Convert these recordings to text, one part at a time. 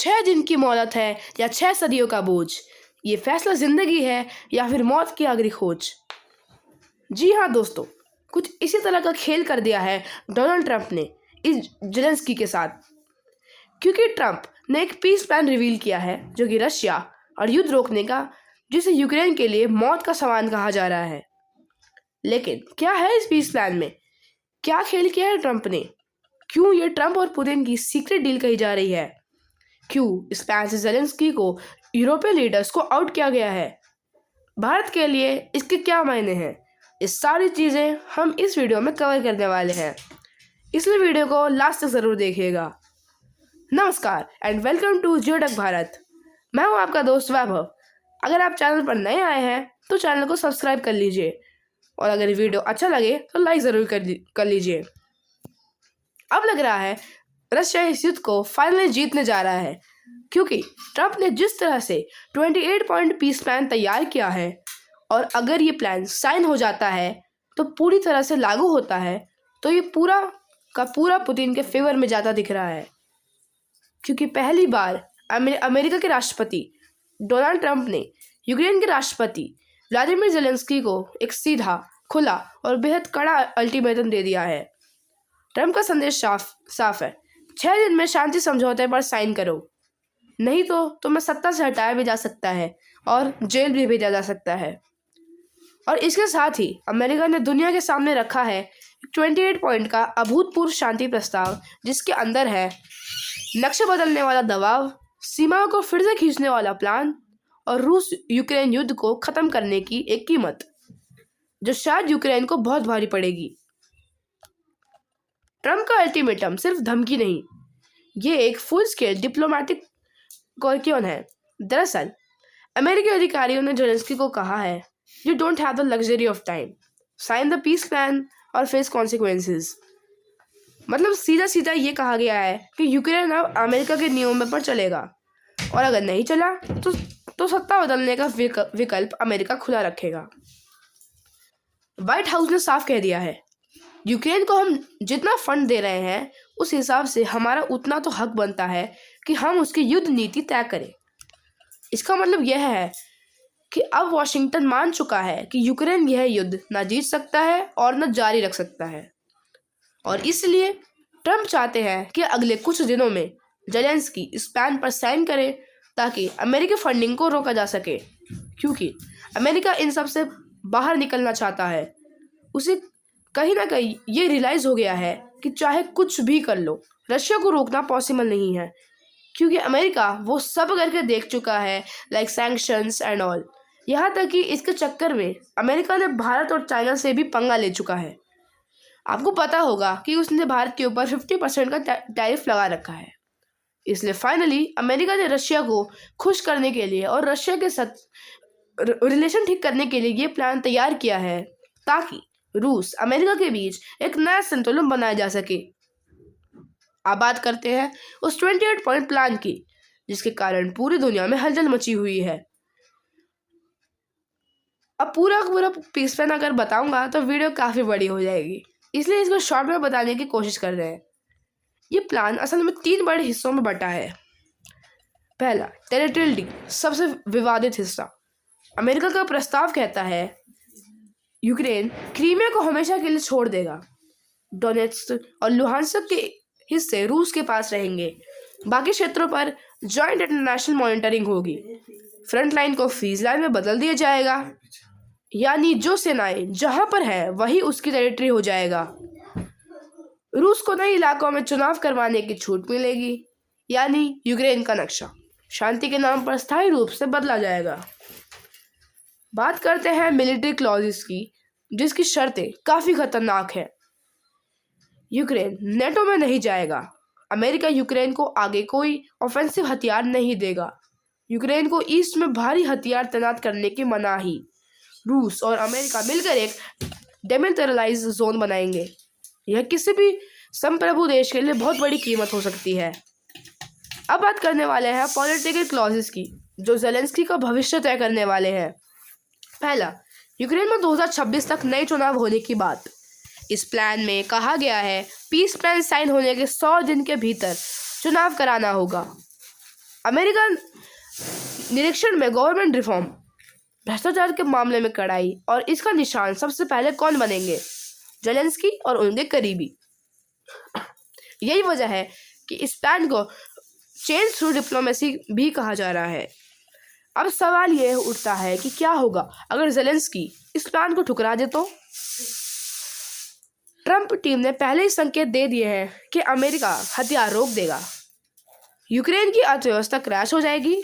6 दिन की मोहलत है या 6 सदियों का बोझ? ये फैसला जिंदगी है या फिर मौत की आखिरी खोज? जी हाँ दोस्तों, कुछ इसी तरह का खेल कर दिया है डोनाल्ड ट्रंप ने इस जेलेंस्की के साथ, क्योंकि ट्रंप ने एक पीस प्लान रिवील किया है जो कि रशिया और युद्ध रोकने का, जिसे यूक्रेन के लिए मौत का सामान कहा जा रहा है। लेकिन क्या है इस पीस प्लान में? क्या खेल किया है ट्रंप ने? क्यों ये ट्रंप और पुतिन की सीक्रेट डील कही जा रही है? क्यों इस प्लान से जेलेंस्की को यूरोपीय लीडर्स को आउट किया गया है? भारत के लिए इसके क्या मायने हैं? इस सारी चीज़ें हम इस वीडियो में कवर करने वाले हैं, इसलिए वीडियो को लास्ट तक ज़रूर देखिएगा। नमस्कार and welcome to Geotech Bharat. मैं हूं आपका दोस्त वैभव। अगर आप चैनल पर नए आए हैं तो चैनल को सब्सक्राइब कर लीजिए और अगर वीडियो अच्छा लगे तो लाइक ज़रूर कर लीजिए। अब लग रहा है रशिया इस युद्ध को फाइनली जीतने जा रहा है, क्योंकि ट्रंप ने जिस तरह से 28 पॉइंट पीस प्लान तैयार किया है और अगर ये प्लान साइन हो जाता है तो पूरी तरह से लागू होता है, तो ये पूरा का पूरा पुतिन के फेवर में जाता दिख रहा है। क्योंकि पहली बार अमेरिका के राष्ट्रपति डोनाल्ड ट्रंप ने यूक्रेन के राष्ट्रपति व्लादिमीर जेलेंस्की को एक सीधा, खुला और बेहद कड़ा अल्टीमेटम दे दिया है। ट्रंप का संदेश साफ है, 6 दिन में शांति समझौते पर साइन करो, नहीं तो तुम्हें सत्ता से हटाया भी जा सकता है और जेल भी भेजा जा सकता है। और इसके साथ ही अमेरिका ने दुनिया के सामने रखा है 28 पॉइंट का अभूतपूर्व शांति प्रस्ताव, जिसके अंदर है नक्शे बदलने वाला दबाव, सीमाओं को फिर से खींचने वाला प्लान और रूस यूक्रेन युद्ध को खत्म करने की एक कीमत, जो शायद यूक्रेन को बहुत भारी पड़ेगी। ट्रंप का अल्टीमेटम सिर्फ धमकी नहीं, ये एक फुल स्केल डिप्लोमेटिक क्यों है। दरअसल अमेरिकी अधिकारियों ने जेलेंस्की को कहा है, you don't have the luxury of time, sign the peace plan और फेस कॉन्सिक्वेंसेस। मतलब सीधा सीधा ये कहा गया है कि यूक्रेन अब अमेरिका के नियमों पर चलेगा और अगर नहीं चला तो सत्ता बदलने का विकल्प अमेरिका खुला रखेगा। व्हाइट हाउस ने साफ कह दिया है, यूक्रेन को हम जितना फंड दे रहे हैं उस हिसाब से हमारा उतना तो हक बनता है कि हम उसकी युद्ध नीति तय करें। इसका मतलब यह है कि अब वॉशिंगटन मान चुका है कि यूक्रेन यह युद्ध न जीत सकता है और न जारी रख सकता है, और इसलिए ट्रंप चाहते हैं कि अगले कुछ दिनों में जेलेंस्की इस प्लान पर साइन करे ताकि अमेरिकी फंडिंग को रोका जा सके, क्योंकि अमेरिका इन सब से बाहर निकलना चाहता है। उसे कहीं ना कहीं ये रियलाइज़ हो गया है कि चाहे कुछ भी कर लो, रशिया को रोकना पॉसिबल नहीं है, क्योंकि अमेरिका वो सब करके देख चुका है, लाइक सैंक्शंस एंड ऑल। यहाँ तक कि इसके चक्कर में अमेरिका ने भारत और चाइना से भी पंगा ले चुका है। आपको पता होगा कि उसने भारत के ऊपर 50% का टैरिफ लगा रखा है। इसलिए फाइनली अमेरिका ने रशिया को खुश करने के लिए और रशिया के साथ रिलेशन ठीक करने के लिए ये प्लान तैयार किया है, ताकि रूस अमेरिका के बीच एक नया संतुलन बनाया जा सके। अब बात करते हैं उस 28 पॉइंट प्लान की, जिसके कारण पूरी दुनिया में हलचल मची हुई है। अब पूरा पीस प्लान अगर बताऊंगा तो वीडियो काफ़ी बड़ी हो जाएगी, इसलिए इसको शॉर्ट में बताने की कोशिश कर रहे हैं। ये प्लान असल में 3 बड़े हिस्सों में बटा है। पहला, टेरिटोरियल डील, सबसे विवादित हिस्सा। अमेरिका का प्रस्ताव कहता है यूक्रेन क्रीमिया को हमेशा के लिए छोड़ देगा, डोनेट्स्क और लुहांस्क के हिस्से रूस के पास रहेंगे, बाकी क्षेत्रों पर जॉइंट इंटरनेशनल मॉनिटरिंग होगी, फ्रंट लाइन को फ्रीज लाइन में बदल दिया जाएगा, यानी जो सेनाएं जहां पर है वही उसकी टेरिटरी हो जाएगा। रूस को नए इलाकों में चुनाव करवाने की छूट मिलेगी, यानी यूक्रेन का नक्शा शांति के नाम पर स्थायी रूप से बदला जाएगा। बात करते हैं मिलिट्री क्लॉजेस की, जिसकी शर्तें काफ़ी खतरनाक है। यूक्रेन नेटो में नहीं जाएगा, अमेरिका यूक्रेन को आगे कोई ऑफेंसिव हथियार नहीं देगा, यूक्रेन को ईस्ट में भारी हथियार तैनात करने की मनाही, रूस और अमेरिका मिलकर एक डेमिलिटराइज्ड जोन बनाएंगे। यह किसी भी संप्रभु देश के लिए बहुत बड़ी कीमत हो सकती है। अब बात करने वाले हैं पॉलिटिकल क्लॉजेस की, जो जेलेंस्की का भविष्य तय करने वाले हैं। पहला, यूक्रेन में 2026 तक नए चुनाव होने की बात। इस प्लान में कहा गया है पीस प्लान साइन होने के 100 दिन के भीतर चुनाव कराना होगा। अमेरिकन निरीक्षण में गवर्नमेंट रिफॉर्म, भ्रष्टाचार के मामले में कड़ाई, और इसका निशान सबसे पहले कौन बनेंगे? जेलेंस्की और उनके करीबी। यही वजह है कि इस प्लान को चेंज थ्रू डिप्लोमेसी भी कहा जा रहा है। अब सवाल यह उठता है कि क्या होगा अगर जेलेंस्की इस प्लान को ठुकरा दे तो? ट्रंप टीम ने पहले ही संकेत दे दिए हैं कि अमेरिका हथियार रोक देगा, यूक्रेन की अर्थव्यवस्था क्रैश हो जाएगी,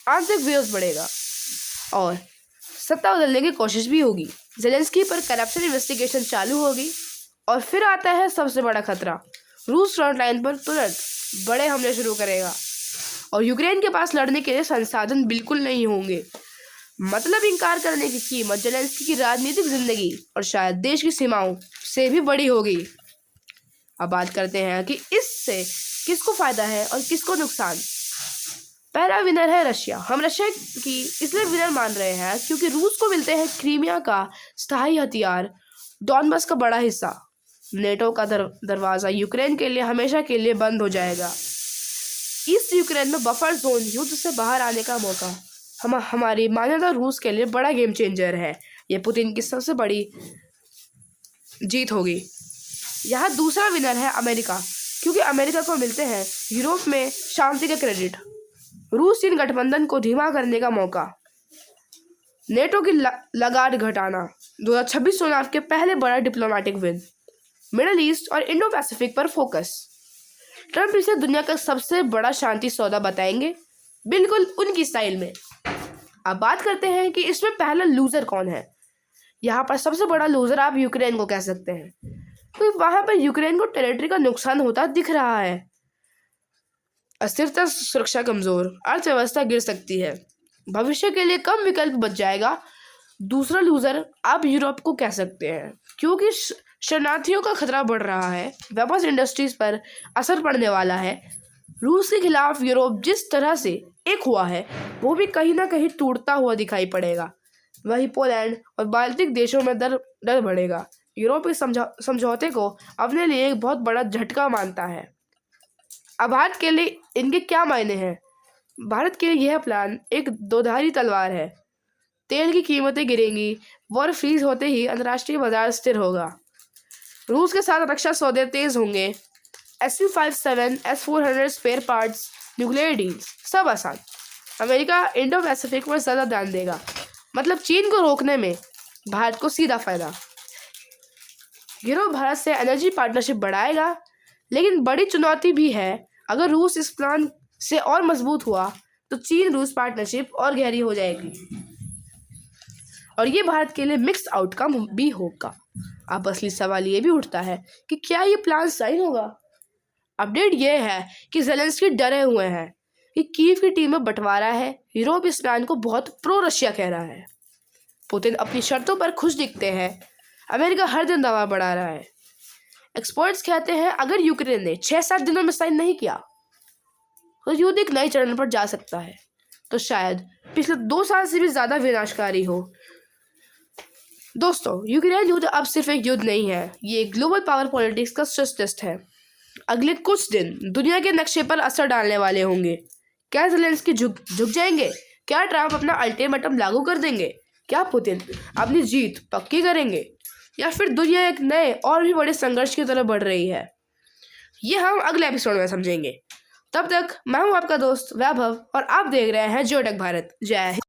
आंतरिक विरोध बढ़ेगा और सत्ता बदलने की कोशिश भी होगी। जेलेंस्की पर करप्शन इन्वेस्टिगेशन चालू होगी और फिर आता है सबसे बड़ा खतरा, रूस फ्रंट लाइन पर तुरंत बड़े हमले शुरू करेगा और यूक्रेन के पास लड़ने के लिए संसाधन बिल्कुल नहीं होंगे। मतलब इंकार करने की कीमत जेलेंस्की की राजनीतिक जिंदगी और शायद देश की सीमाओं से भी बड़ी होगी। अब बात करते हैं कि इससे किसको फायदा है और किसको नुकसान। पहला विनर है रशिया। हम रशिया की इसलिए विनर मान रहे हैं क्योंकि रूस को मिलते हैं क्रीमिया का स्थायी हथियार, डॉनबस का बड़ा हिस्सा। नेटो का दरवाजा यूक्रेन के लिए हमेशा के लिए बंद हो जाएगा। ईस्ट यूक्रेन में बफर जोन, युद्ध से बाहर आने का मौका, हमारी मान्यता रूस के लिए बड़ा गेम चेंजर है। यह पुतिन की सबसे बड़ी जीत होगी। यहाँ दूसरा विनर है अमेरिका, क्योंकि अमेरिका को मिलते हैं यूरोप में शांति के क्रेडिट, रूस चीन गठबंधन को धीमा करने का मौका, नेटो की लगाड़ घटाना, 2026 चुनाव के पहले बड़ा डिप्लोमेटिक विन, मिडिल ईस्ट और इंडो पैसिफिक पर फोकस। ट्रंप इसे दुनिया का सबसे बड़ा शांति सौदा बताएंगे, बिल्कुल उनकी स्टाइल में। अब बात करते हैं कि इसमें पहला लूजर कौन है। यहाँ पर सबसे बड़ा लूजर आप यूक्रेन को कह सकते हैं, क्योंकि वहां पर यूक्रेन को टेरिटरी का नुकसान होता दिख रहा है। अस्थिरता, सुरक्षा कमजोर, अर्थव्यवस्था गिर सकती है, भविष्य के लिए कम विकल्प बच जाएगा। दूसरा लूजर आप यूरोप को कह सकते हैं, क्योंकि शरणार्थियों का खतरा बढ़ रहा है, वेपन्स इंडस्ट्रीज पर असर पड़ने वाला है। रूस के खिलाफ यूरोप जिस तरह से एक हुआ है वो भी कहीं ना कहीं टूटता हुआ दिखाई पड़ेगा। वही पोलैंड और बाल्टिक देशों में डर बढ़ेगा। यूरोप इस समझौते को अपने लिए एक बहुत बड़ा झटका मानता है। अब भारत के लिए इनके क्या मायने हैं? भारत के लिए यह प्लान एक दोधारी तलवार है। तेल की कीमतें गिरेंगी, वॉर फ्रीज होते ही अंतर्राष्ट्रीय बाजार स्थिर होगा, रूस के साथ रक्षा सौदे तेज होंगे, SU-57, S-400 spare parts, nuclear deals, सब आसान। अमेरिका इंडो पैसिफिक पर ज़्यादा ध्यान देगा, मतलब चीन को रोकने में भारत को सीधा फायदा। यूरोप भारत से एनर्जी पार्टनरशिप बढ़ाएगा, लेकिन बड़ी चुनौती भी है। अगर रूस इस प्लान से और मजबूत हुआ तो चीन रूस पार्टनरशिप और गहरी हो जाएगी और ये भारत के लिए मिक्स आउटकम भी होगा। अब असली सवाल ये भी उठता है कि क्या ये प्लान सही होगा? अपडेट ये है कि जेलेंस्की डरे हुए हैं कि कीव की टीम में बंटवारा है। यूरोप इस प्लान को बहुत प्रो रशिया कह रहा है। पुतिन अपनी शर्तों पर खुश दिखते हैं। अमेरिका हर दिन दबाव बढ़ा रहा है। एक्सपर्ट्स कहते हैं अगर यूक्रेन ने 6-7 दिनों में साइन नहीं किया तो युद्ध एक नए चरण पर जा सकता है, तो शायद पिछले 2 साल से भी ज्यादा विनाशकारी हो। दोस्तों, यूक्रेन युद्ध अब सिर्फ एक युद्ध नहीं है, ये ग्लोबल पावर पॉलिटिक्स का स्ट्रेस टेस्ट है। अगले कुछ दिन दुनिया के नक्शे पर असर डालने वाले होंगे। क्या जेलेंस्की झुक जाएंगे? क्या ट्रंप अपना अल्टीमेटम लागू कर देंगे? क्या पुतिन अपनी जीत पक्की करेंगे? या फिर दुनिया एक नए और भी बड़े संघर्ष की तरफ बढ़ रही है? ये हम अगले एपिसोड में समझेंगे। तब तक मैं हूं आपका दोस्त वैभव और आप देख रहे हैं जियोटेक भारत। जय हिंद।